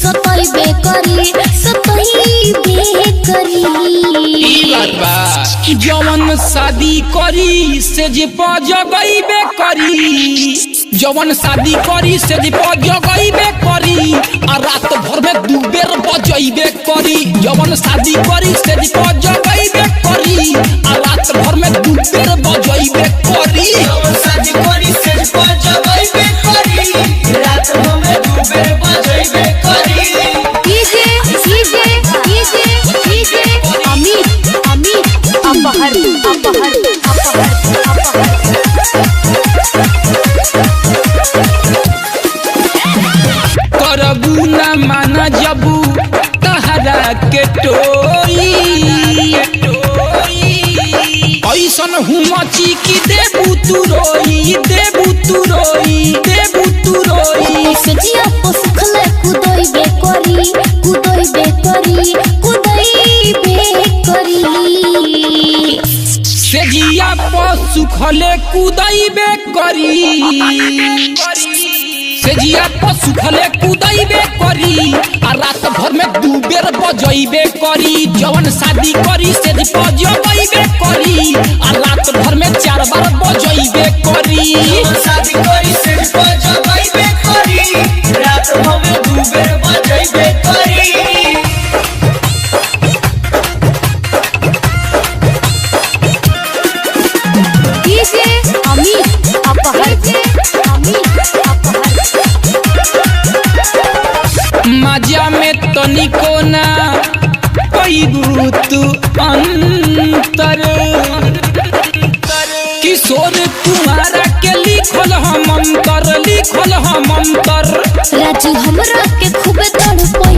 सतइबे करी ई बात बा जवन शादी करी से जे पजगइबे करी जवन शादी करी से जे पजगइबे करी आ रात भर में दू बेर बजइबे करी जवन शादी करी से जे पजगइबे करी आ रात भर में दू बेर बजइबे करी जवन शादी करी से पजगइबे करी रात भर में दू बेर बजइबे करी करबू ना माना जबू तहरा के टोई ऐसन हुमची की देबू तू रोई सजिया को सुखले कुदइबे करी सजिया पर सुखले कुदइबे करी आ रात भर में दू बेर बजइबे करी जवन शादी करी से बजइबे करी आ रात भर में 4 बार बजइबे करी शादी करी से बजइबे करी रात भर में दू बेर बजइबे करी मजा में तनिको ना पैबू तू अंतर किशोर तुम्हारा के लिखल हम अंतर राजू हमरा